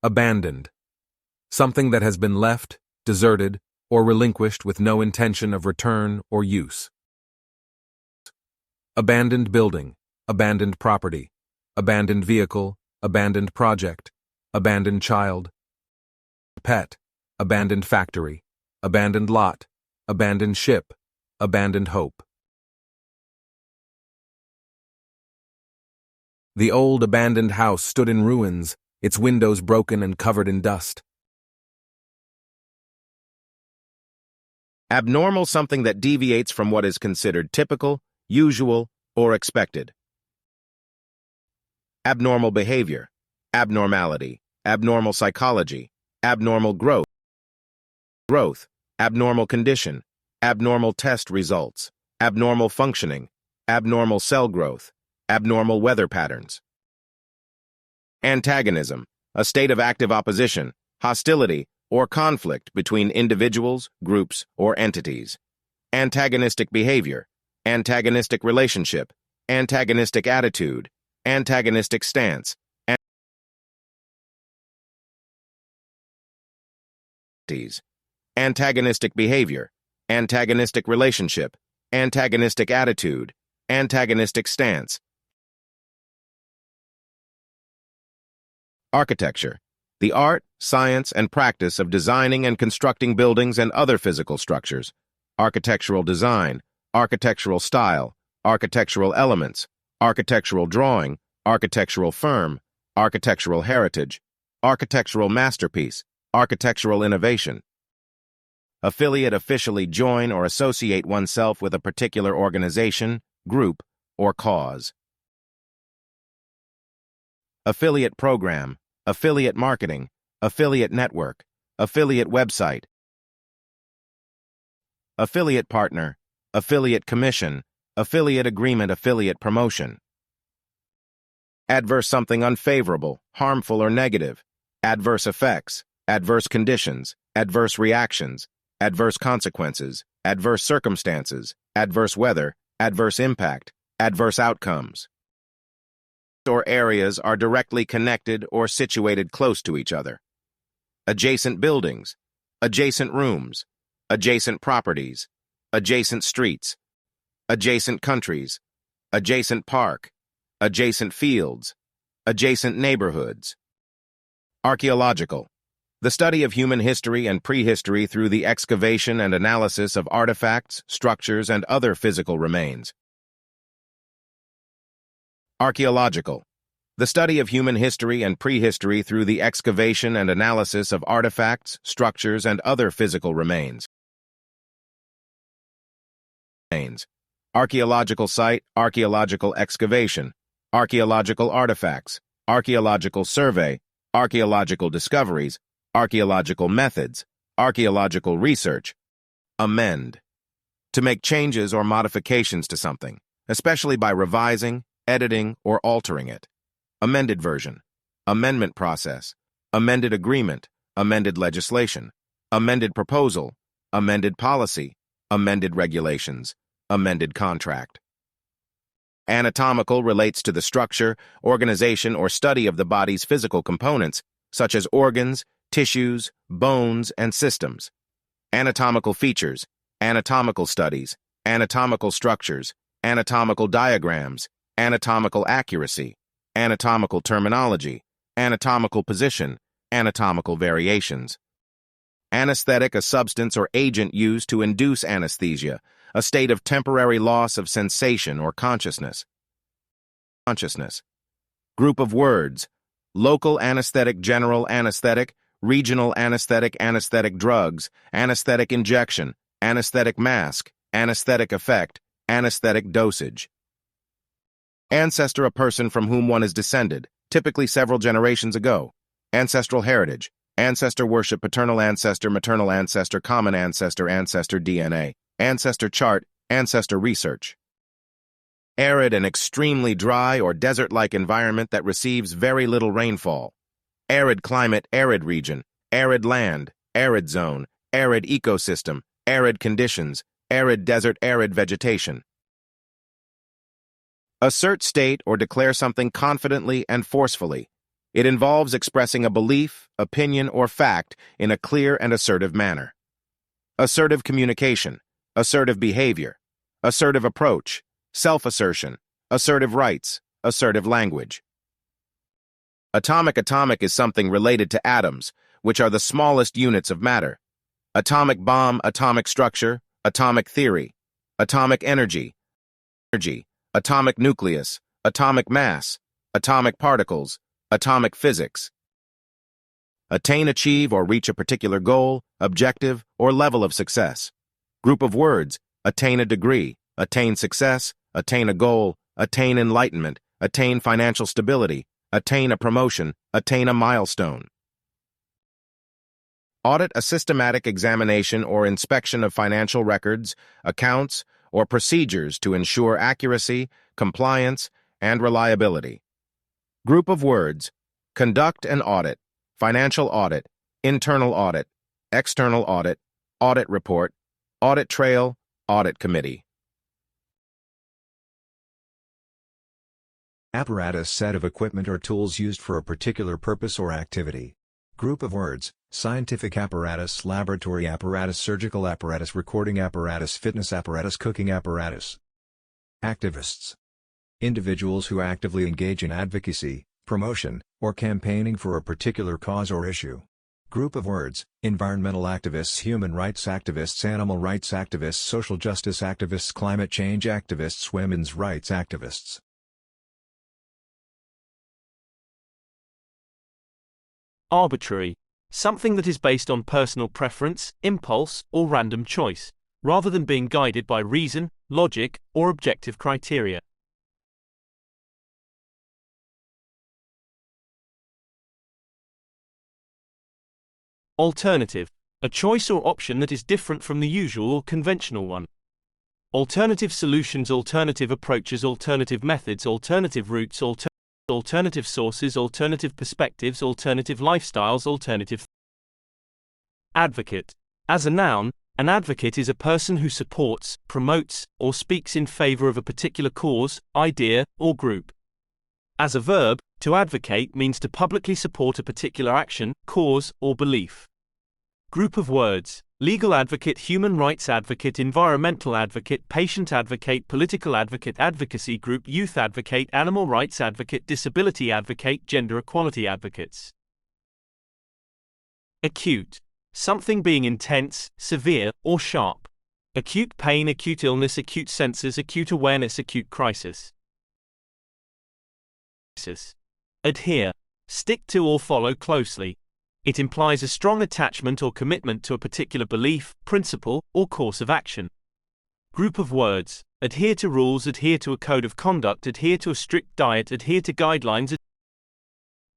Abandoned. Something that has been left, deserted, or relinquished with no intention of return or use. Abandoned building, abandoned property, abandoned vehicle, abandoned project, abandoned child, pet, abandoned factory, abandoned lot, abandoned ship, abandoned hope. The old abandoned house stood in ruins, its windows broken and covered in dust. Abnormal, something that deviates from what is considered typical, usual, or expected. Abnormal behavior, abnormality, abnormal psychology, abnormal growth, abnormal condition, abnormal test results, abnormal functioning, abnormal cell growth, abnormal weather patterns. Antagonism, a state of active opposition, hostility, or conflict between individuals, groups, or entities. Antagonistic behavior, antagonistic relationship, antagonistic attitude, antagonistic stance, antagonistic behavior, antagonistic relationship, antagonistic attitude, antagonistic stance. Architecture, the art, science, and practice of designing and constructing buildings and other physical structures. Architectural design, architectural style, architectural elements, architectural drawing, architectural firm, architectural heritage, architectural masterpiece, architectural innovation. Affiliate, officially join or associate oneself with a particular organization, group, or cause. Affiliate program, affiliate marketing, affiliate network, affiliate website, affiliate partner, affiliate commission, affiliate agreement, affiliate promotion. Adverse, something unfavorable, harmful, or negative. Adverse effects, adverse conditions, adverse reactions, adverse consequences, adverse circumstances, adverse weather, adverse impact, adverse outcomes. Or areas are directly connected or situated close to each other. Adjacent buildings, adjacent rooms, adjacent properties, adjacent streets, adjacent countries, adjacent park, adjacent fields, adjacent neighborhoods. Archaeological, the study of human history and prehistory through the excavation and analysis of artifacts, structures, and other physical remains. Archaeological, the study of human history and prehistory through the excavation and analysis of artifacts, structures, and other physical remains. Archaeological site, archaeological excavation, archaeological artifacts, archaeological survey, archaeological discoveries, archaeological methods, archaeological research. Amend, to make changes or modifications to something, especially by revising, editing, or altering it. Amended version, amendment process, amended agreement, amended legislation, amended proposal, amended policy, amended regulations, amended contract. Anatomical relates to the structure, organization, or study of the body's physical components, such as organs, tissues, bones, and systems. Anatomical features, anatomical studies, anatomical structures, anatomical diagrams, anatomical accuracy, anatomical terminology, anatomical position, anatomical variations. Anesthetic, a substance or agent used to induce anesthesia, a state of temporary loss of sensation or consciousness. Group of words: local anesthetic, general anesthetic, regional anesthetic, anesthetic drugs, anesthetic injection, anesthetic mask, anesthetic effect, anesthetic dosage. Ancestor, a person from whom one is descended, typically several generations ago. Ancestral heritage, ancestor worship, paternal ancestor, maternal ancestor, common ancestor, ancestor DNA, ancestor chart, ancestor research. Arid, an extremely dry or desert-like environment that receives very little rainfall. Arid climate, arid region, arid land, arid zone, arid ecosystem, arid conditions, arid desert, arid vegetation. Assert, state, or declare something confidently and forcefully. It involves expressing a belief, opinion, or fact in a clear and assertive manner. Assertive communication, assertive behavior, assertive approach, self-assertion, assertive rights, assertive language. Atomic is something related to atoms, which are the smallest units of matter. Atomic bomb, atomic structure, atomic theory, atomic energy, atomic nucleus, atomic mass, atomic particles, atomic physics. Attain, achieve, or reach a particular goal, objective, or level of success. Group of words: attain a degree, attain success, attain a goal, attain enlightenment, attain financial stability, attain a promotion, attain a milestone. Audit: a systematic examination or inspection of financial records, accounts, or procedures to ensure accuracy, compliance, and reliability. Group of words: conduct an audit, financial audit, internal audit, external audit, audit report, audit trail, audit committee. Apparatus: set of equipment or tools used for a particular purpose or activity. Group of words: scientific apparatus, laboratory apparatus, surgical apparatus, recording apparatus, fitness apparatus, cooking apparatus. Activists: individuals who actively engage in advocacy, promotion, or campaigning for a particular cause or issue. Group of words: environmental activists, human rights activists, animal rights activists, social justice activists, climate change activists, women's rights activists. Arbitrary: something that is based on personal preference, impulse, or random choice, rather than being guided by reason, logic, or objective criteria. Alternative: a choice or option that is different from the usual or conventional one. Alternative solutions, alternative approaches, alternative methods, alternative routes, alternative sources, alternative perspectives, alternative lifestyles, alternative. Advocate: as a noun, an advocate is a person who supports, promotes, or speaks in favor of a particular cause, idea, or group. As a verb, to advocate means to publicly support a particular action, cause, or belief. Group of words: legal advocate, human rights advocate, environmental advocate, patient advocate, political advocate, advocacy group, youth advocate, animal rights advocate, disability advocate, gender equality advocates. Acute: something being intense, severe, or sharp. Acute pain, acute illness, acute senses, acute awareness, acute crisis. Adhere: stick to or follow closely. It implies a strong attachment or commitment to a particular belief, principle, or course of action. Group of words: adhere to rules, adhere to a code of conduct, adhere to a strict diet, adhere to guidelines.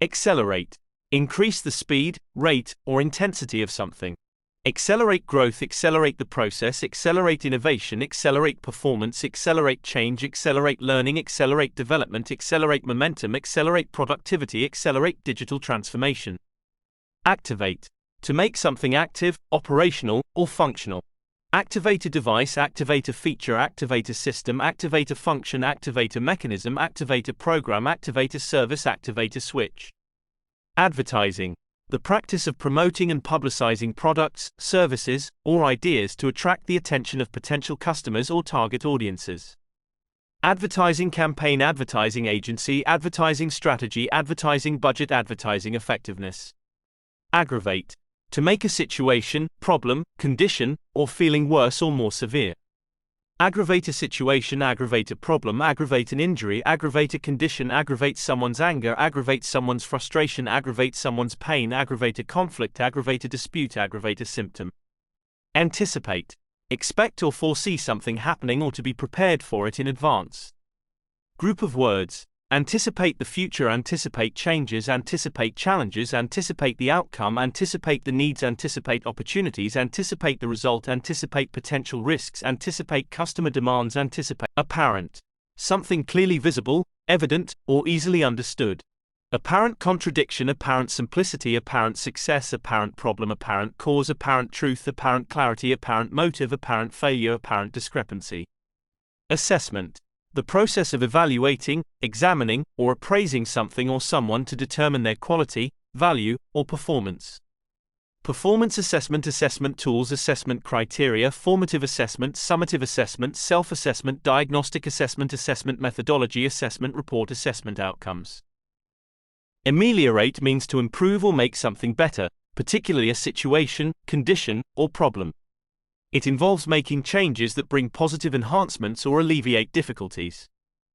Accelerate: increase the speed, rate, or intensity of something. Accelerate growth, accelerate the process, accelerate innovation, accelerate performance, accelerate change, accelerate learning, accelerate development, accelerate momentum, accelerate productivity, accelerate digital transformation. Activate: to make something active, operational, or functional. Activate a device, activate a feature, activate a system, activate a function, activate a mechanism, activate a program, activate a service, activate a switch. Advertising: the practice of promoting and publicizing products, services, or ideas to attract the attention of potential customers or target audiences. Advertising campaign, advertising agency, advertising strategy, advertising budget, advertising effectiveness. Aggravate: to make a situation, problem, condition, or feeling worse or more severe. Aggravate a situation, aggravate a problem, aggravate an injury, aggravate a condition, aggravate someone's anger, aggravate someone's frustration, aggravate someone's pain, aggravate a conflict, aggravate a dispute, aggravate a symptom. Anticipate: expect or foresee something happening or to be prepared for it in advance. Group of words: anticipate the future, anticipate changes, anticipate challenges, anticipate the outcome, anticipate the needs, anticipate opportunities, anticipate the result, anticipate potential risks, anticipate customer demands, anticipate. Apparent: something clearly visible, evident, or easily understood. Apparent contradiction, apparent simplicity, apparent success, apparent problem, apparent cause, apparent truth, apparent clarity, apparent motive, apparent failure, apparent discrepancy. Assessment: the process of evaluating, examining, or appraising something or someone to determine their quality, value, or performance. Performance assessment, assessment tools, assessment criteria, formative assessment, summative assessment, self-assessment, diagnostic assessment, assessment methodology, assessment report, assessment outcomes. Ameliorate means to improve or make something better, particularly a situation, condition, or problem. It involves making changes that bring positive enhancements or alleviate difficulties.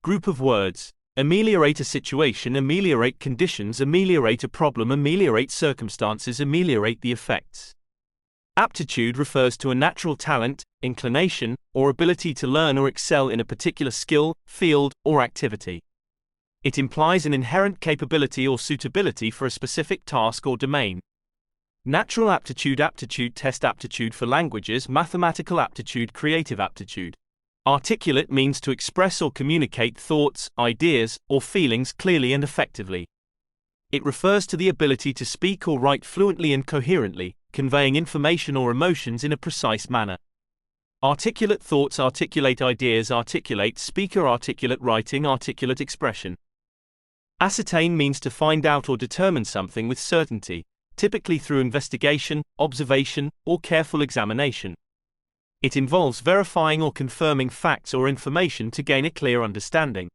Group of words: ameliorate a situation, ameliorate conditions, ameliorate a problem, ameliorate circumstances, ameliorate the effects. Aptitude refers to a natural talent, inclination, or ability to learn or excel in a particular skill, field, or activity. It implies an inherent capability or suitability for a specific task or domain. Natural aptitude, aptitude test, aptitude for languages, mathematical aptitude, creative aptitude. Articulate means to express or communicate thoughts, ideas, or feelings clearly and effectively. It refers to the ability to speak or write fluently and coherently, conveying information or emotions in a precise manner. Articulate thoughts, articulate ideas, articulate speaker, articulate writing, articulate expression. Ascertain means to find out or determine something with certainty, typically through investigation, observation, or careful examination. It involves verifying or confirming facts or information to gain a clear understanding.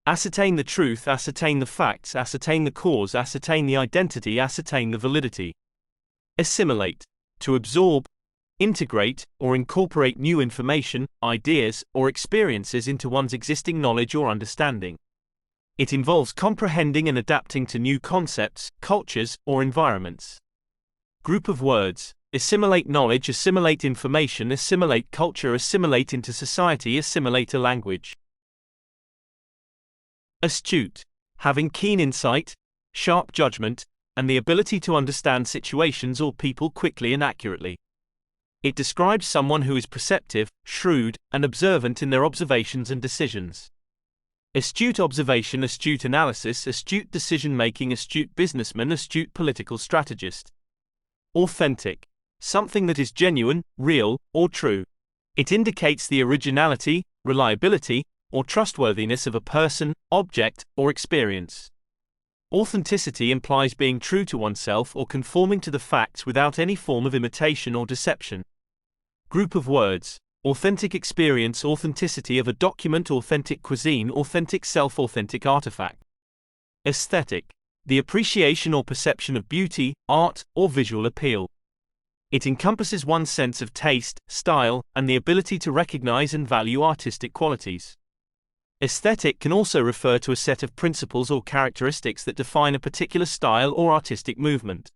Ascertain the truth, ascertain the facts, ascertain the cause, ascertain the identity, ascertain the validity. Assimilate, to absorb, integrate, or incorporate new information, ideas, or experiences into one's existing knowledge or understanding. It involves comprehending and adapting to new concepts, cultures, or environments. Group of words: assimilate knowledge, assimilate information, assimilate culture, assimilate into society, assimilate a language. Astute, having keen insight, sharp judgment, and the ability to understand situations or people quickly and accurately. It describes someone who is perceptive, shrewd, and observant in their observations and decisions. Astute observation, astute analysis, astute decision-making, astute businessman, astute political strategist. Authentic, something that is genuine, real, or true. It indicates the originality, reliability, or trustworthiness of a person, object, or experience. Authenticity implies being true to oneself or conforming to the facts without any form of imitation or deception. Group of words: authentic experience, authenticity of a document, authentic cuisine, authentic self, authentic artifact. Aesthetic, the appreciation or perception of beauty, art, or visual appeal. It encompasses one's sense of taste, style, and the ability to recognize and value artistic qualities. Aesthetic can also refer to a set of principles or characteristics that define a particular style or artistic movement.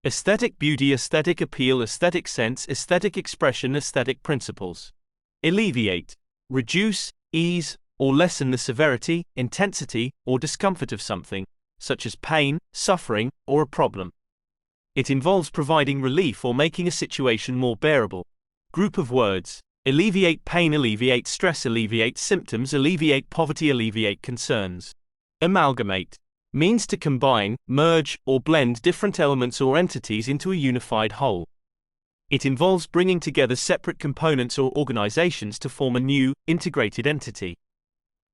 Aesthetic beauty, aesthetic appeal, aesthetic sense, aesthetic expression, aesthetic principles. Alleviate, reduce, ease, or lessen the severity, intensity, or discomfort of something, such as pain, suffering, or a problem. It involves providing relief or making a situation more bearable. Group of words: alleviate pain, alleviate stress, alleviate symptoms, alleviate poverty, alleviate concerns. Amalgamate means to combine, merge, or blend different elements or entities into a unified whole. It involves bringing together separate components or organizations to form a new, integrated entity.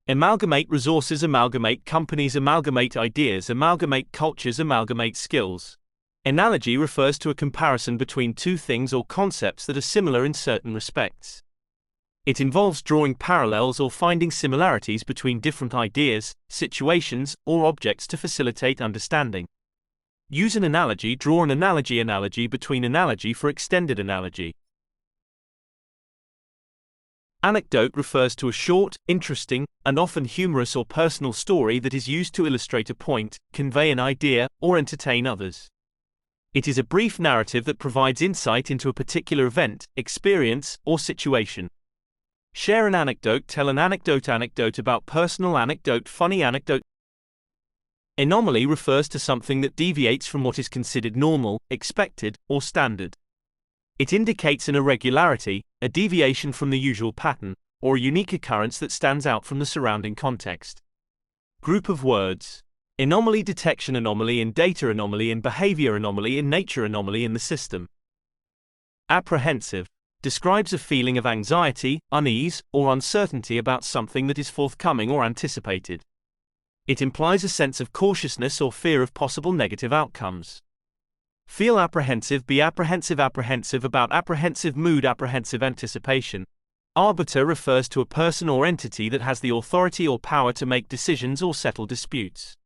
Amalgamate resources, amalgamate companies, amalgamate ideas, amalgamate cultures, amalgamate skills. Analogy refers to a comparison between two things or concepts that are similar in certain respects. It involves drawing parallels or finding similarities between different ideas, situations, or objects to facilitate understanding. Use an analogy, draw an analogy, analogy between analogy for extended analogy. Anecdote refers to a short, interesting, and often humorous or personal story that is used to illustrate a point, convey an idea, or entertain others. It is a brief narrative that provides insight into a particular event, experience, or situation. Share an anecdote, tell an anecdote, anecdote about personal anecdote, funny anecdote. Anomaly refers to something that deviates from what is considered normal, expected, or standard. It indicates an irregularity, a deviation from the usual pattern, or a unique occurrence that stands out from the surrounding context. Group of words: anomaly detection, anomaly in data, anomaly in behavior, anomaly in nature, anomaly in the system. Apprehensive, describes a feeling of anxiety, unease, or uncertainty about something that is forthcoming or anticipated. It implies a sense of cautiousness or fear of possible negative outcomes. Feel apprehensive, be apprehensive, apprehensive about, apprehensive mood, apprehensive anticipation. Arbiter refers to a person or entity that has the authority or power to make decisions or settle disputes.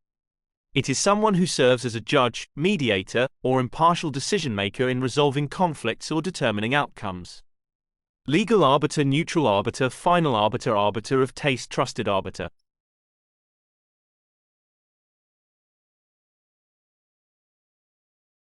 It is someone who serves as a judge, mediator, or impartial decision-maker in resolving conflicts or determining outcomes. Legal arbiter, neutral arbiter, final arbiter, arbiter of taste, trusted arbiter.